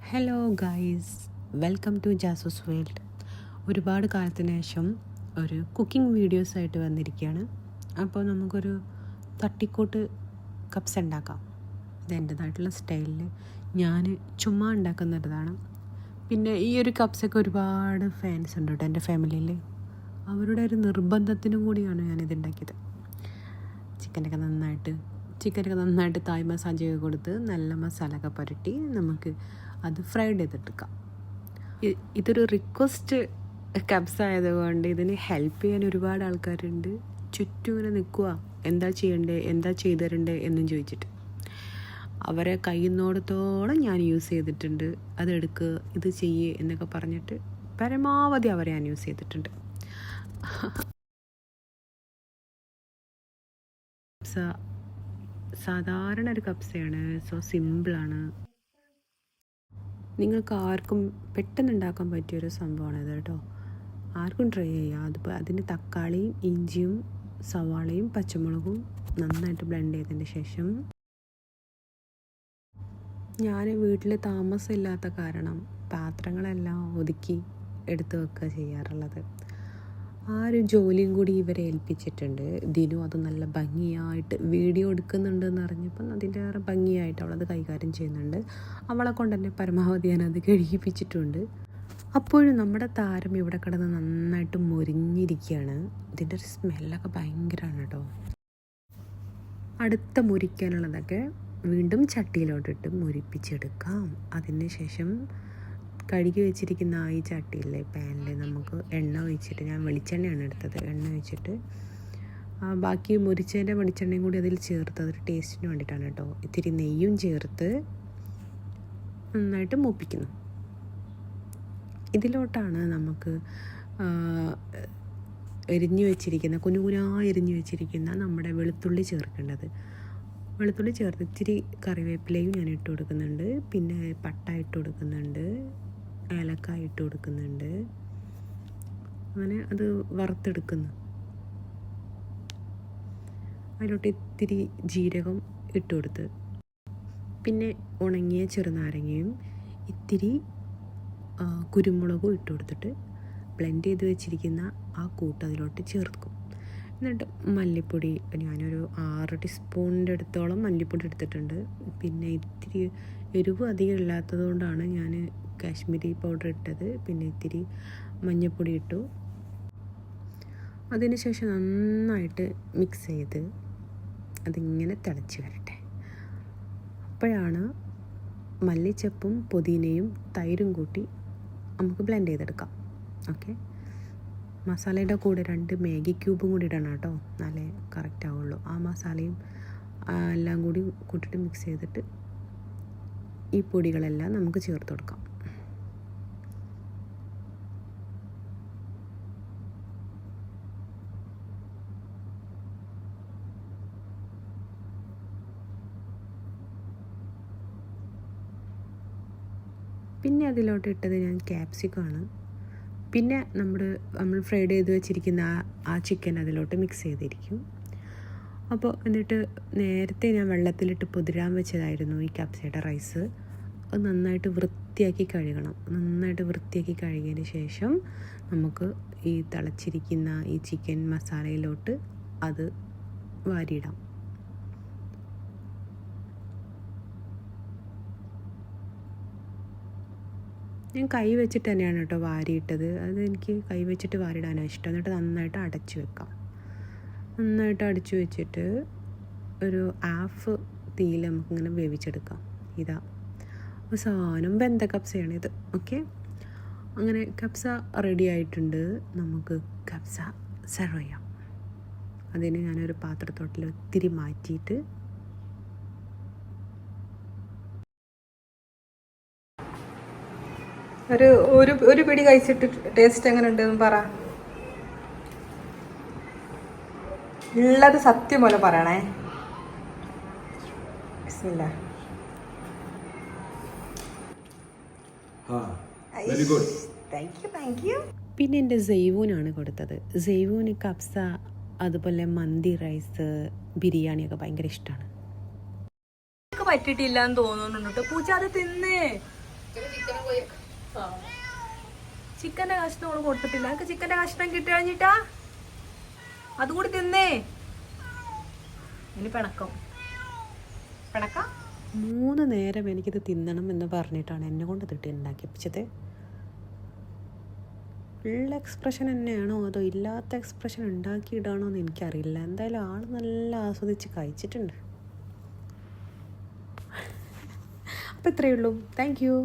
Hello guys, welcome to Jasoos world. ഒരുപാട് കാലത്തിന് ശേഷം ഒരു കുക്കിംഗ് വീഡിയോസായിട്ട് വന്നിരിക്കുകയാണ്. അപ്പോൾ നമുക്കൊരു തട്ടിക്കൂട്ട് കപ്സ് ഉണ്ടാക്കാം. ഇത് എൻ്റേതായിട്ടുള്ള സ്റ്റൈലിൽ ഞാൻ ചുമ്മാ ഉണ്ടാക്കുന്നതാണ്. പിന്നെ ഈ ഒരു കപ്സൊക്കെ ഒരുപാട് ഫാൻസ് ഉണ്ട് കേട്ടോ എൻ്റെ ഫാമിലിയിൽ. അവരുടെ ഒരു നിർബന്ധത്തിനും കൂടിയാണ് ഞാനിത് ഉണ്ടാക്കിയത്. ചിക്കനൊക്കെ നന്നായിട്ട് തായ് മസാജയൊക്കെ കൊടുത്ത് നല്ല മസാലയൊക്കെ പുരട്ടി നമുക്ക് അത് ഫ്രൈഡ് ചെയ്തെടുക്കാം. ഇതൊരു റിക്വസ്റ്റ് കപ്സ് ആയതുകൊണ്ട് ഇതിന് ഹെൽപ്പ് ചെയ്യാൻ ഒരുപാട് ആൾക്കാരുണ്ട്. ചുറ്റും ഇങ്ങനെ നിൽക്കുക, എന്താ ചെയ്യണ്ടേ, എന്താ ചെയ്തു തരണ്ടേ എന്നും ചോദിച്ചിട്ട്. അവരെ കഴിയുന്നിടത്തോളം ഞാൻ യൂസ് ചെയ്തിട്ടുണ്ട്. അതെടുക്കുക, ഇത് ചെയ്യേ എന്നൊക്കെ പറഞ്ഞിട്ട് പരമാവധി അവരെ ഞാൻ യൂസ് ചെയ്തിട്ടുണ്ട്. സാധാരണ ഒരു കപ്സയാണ്, സോ സിമ്പിളാണ്. നിങ്ങൾക്ക് ആർക്കും പെട്ടെന്ന് ഉണ്ടാക്കാൻ പറ്റിയൊരു സംഭവമാണിത് കേട്ടോ. ആർക്കും ട്രൈ ചെയ്യാം. അതിന് തക്കാളിയും ഇഞ്ചിയും സവാളയും പച്ചമുളകും നന്നായിട്ട് ബ്ലെൻഡ് ചെയ്തതിന് ശേഷം, ഞാൻ വീട്ടിൽ താമസമില്ലാത്ത കാരണം പാത്രങ്ങളെല്ലാം ഒതുക്കി എടുത്ത് വെക്കുക ചെയ്യാറുള്ളത്. ആ ഒരു ജോലിയും കൂടി ഇവരെ ഏൽപ്പിച്ചിട്ടുണ്ട്. ദിനു അത് നല്ല ഭംഗിയായിട്ട് വീഡിയോ എടുക്കുന്നുണ്ടെന്ന് അറിഞ്ഞപ്പം അതിൻ്റെ വേറെ ഭംഗിയായിട്ട് അവളത് കൈകാര്യം ചെയ്യുന്നുണ്ട്. അവളെ കൊണ്ട് തന്നെ പരമാവധി ഞാനത് കഴിയിപ്പിച്ചിട്ടുണ്ട്. അപ്പോഴും നമ്മുടെ താരം ഇവിടെ കിടന്ന് നന്നായിട്ട് മുരിഞ്ഞിരിക്കുകയാണ്. ഇതിൻ്റെ ഒരു സ്മെല്ലൊക്കെ ഭയങ്കരമാണ് കേട്ടോ. അടുത്ത മുരിക്കാനുള്ളതൊക്കെ വീണ്ടും ചട്ടിയിലോട്ടിട്ട് മുരിപ്പിച്ചെടുക്കാം. അതിന് ശേഷം കഴുകി വെച്ചിരിക്കുന്ന ഈ ചട്ടിയിലെ പാനിൽ നമുക്ക് എണ്ണ ഒഴിച്ചിട്ട്, ഞാൻ വെളിച്ചെണ്ണയാണ് എടുത്തത്, എണ്ണ ഒഴിച്ചിട്ട് ബാക്കി മുരിച്ചതിൻ്റെ വെളിച്ചെണ്ണയും കൂടി അതിൽ ചേർത്ത് അതൊരു ടേസ്റ്റിന് വേണ്ടിയിട്ടാണ് കേട്ടോ. ഇത്തിരി നെയ്യും ചേർത്ത് നന്നായിട്ട് മൂപ്പിക്കുന്നു. ഇതിലോട്ടാണ് നമുക്ക് എരിഞ്ഞു വെച്ചിരിക്കുന്ന നമ്മുടെ വെളുത്തുള്ളി ചേർക്കേണ്ടത്. വെളുത്തുള്ളി ചേർത്ത് ഇത്തിരി കറിവേപ്പിലയും ഞാൻ ഇട്ട് കൊടുക്കുന്നുണ്ട്. പിന്നെ പട്ട ഇട്ട് കൊടുക്കുന്നുണ്ട്, ഏലക്കായ ഇട്ട് കൊടുക്കുന്നുണ്ട്. അങ്ങനെ അത് വറുത്തെടുക്കുന്നു. അതിലോട്ട് ഇത്തിരി ജീരകം ഇട്ട് കൊടുത്ത്, പിന്നെ ഉണങ്ങിയ ചെറുനാരങ്ങയും ഇത്തിരി കുരുമുളകും ഇട്ട് കൊടുത്തിട്ട് ബ്ലെൻഡ് ചെയ്ത് വെച്ചിരിക്കുന്ന ആ കൂട്ട് അതിലോട്ട് ചേർക്കും. എന്നിട്ട് മല്ലിപ്പൊടി, ഞാനൊരു 6 ടീസ്പൂണിൻ്റെ അടുത്തോളം മല്ലിപ്പൊടി എടുത്തിട്ടുണ്ട്. പിന്നെ ഇത്തിരി എരിവ് അധികം ഇല്ലാത്തത് കൊണ്ടാണ് ഞാൻ കാശ്മീരി പൗഡർ ഇട്ടത്. പിന്നെ ഇത്തിരി മഞ്ഞൾപ്പൊടി ഇട്ടു. അതിനുശേഷം നന്നായിട്ട് മിക്സ് ചെയ്ത് അതിങ്ങനെ തിളച്ച് വരട്ടെ. അപ്പോഴാണ് മല്ലിച്ചപ്പും പുതിനയും തൈരും കൂട്ടി നമുക്ക് ബ്ലെൻഡ് ചെയ്തെടുക്കാം. ഓക്കെ, മസാലയുടെ കൂടെ 2 മാഗി ക്യൂബും കൂടി ഇടണം കേട്ടോ, നല്ല കറക്റ്റ് ആവുള്ളൂ. ആ മസാലയും എല്ലാം കൂടി കൂട്ടിയിട്ട് മിക്സ് ചെയ്തിട്ട് ഈ പൊടികളെല്ലാം നമുക്ക് ചേർത്ത് കൊടുക്കാം. പിന്നെ അതിലോട്ട് ഇട്ടത് ഞാൻ ക്യാപ്സിക്കമാണ്. പിന്നെ നമ്മൾ ഫ്രൈഡ് ചെയ്ത് വെച്ചിരിക്കുന്ന ആ ചിക്കൻ അതിലോട്ട് മിക്സ് ചെയ്തിരിക്കും. അപ്പോൾ എന്നിട്ട് നേരത്തെ ഞാൻ വെള്ളത്തിലിട്ട് പൊതിരാൻ വെച്ചതായിരുന്നു ഈ കപ്സയുടെ റൈസ്. അത് നന്നായിട്ട് വൃത്തിയാക്കി കഴുകണം. നന്നായിട്ട് വൃത്തിയാക്കി കഴുകിയതിന് ശേഷം നമുക്ക് ഈ തിളച്ചിരിക്കുന്ന ഈ ചിക്കൻ മസാലയിലോട്ട് അത് വാരിയിടാം. ഞാൻ കൈ വെച്ചിട്ട് തന്നെയാണ് കേട്ടോ വാരിയിട്ടത്. അത് എനിക്ക് കൈ വെച്ചിട്ട് വാരിയിടാനാണ് ഇഷ്ടം. എന്നിട്ട് നന്നായിട്ട് അടച്ചു വെക്കാം. നന്നായിട്ട് അടച്ചു വെച്ചിട്ട് ഒരു ഹാഫ് തീയിൽ നമുക്കിങ്ങനെ വേവിച്ചെടുക്കാം. ഇതാ സാധനം വെന്ത കപ്സയാണിത്. ഓക്കെ, അങ്ങനെ കപ്സ റെഡി ആയിട്ടുണ്ട്. നമുക്ക് കപ്സ സെർവ് ചെയ്യാം. അതിന് ഞാനൊരു പാത്രത്തോട്ടിൽ ഒത്തിരി മാറ്റിയിട്ട് ഒരു പിടി കഴിച്ചിട്ട് ടേസ്റ്റ് എങ്ങനെ ഉണ്ടെന്ന് പറ. ഉള്ളത് സത്യം പോലെ പറയണേ. ബിസ്മില്ലാ. Thank you. പിന്നെ എൻ്റെ സെയ്വൂനാണ് കൊടുത്തത്. സെയ്വൂന് കപ്സ, അതുപോലെ മന്തി റൈസ്, ബിരിയാണിയൊക്കെ ഭയങ്കര ഇഷ്ടമാണ്. പറ്റിയിട്ടില്ല എന്ന് തോന്നുന്നുണ്ട്. പൂച്ച അത് തിന്നേ ചിക്കൻ്റെ കഷ്ണം അവള് കൊടുത്തിട്ടില്ല. എനിക്ക് ചിക്കൻ്റെ കഷ്ണം കിട്ടി കഴിഞ്ഞിട്ടാ അതുകൂടി തിന്നേ. ഇനി പിണക്കം 3 നേരം എനിക്കിത് തിന്നണം എന്ന് പറഞ്ഞിട്ടാണ് എന്നെ കൊണ്ട് തിട്ടി ഉണ്ടാക്കിപ്പിച്ചത്. ഉള്ള എക്സ്പ്രഷൻ തന്നെയാണോ അതോ ഇല്ലാത്ത എക്സ്പ്രഷൻ ഉണ്ടാക്കിയിടാണോ എന്ന് എനിക്കറിയില്ല. എന്തായാലും ആൾ നല്ല ആസ്വദിച്ച് കഴിച്ചിട്ടുണ്ട്. അപ്പോൾ ഇത്രയേ ഉള്ളൂ. Thank you.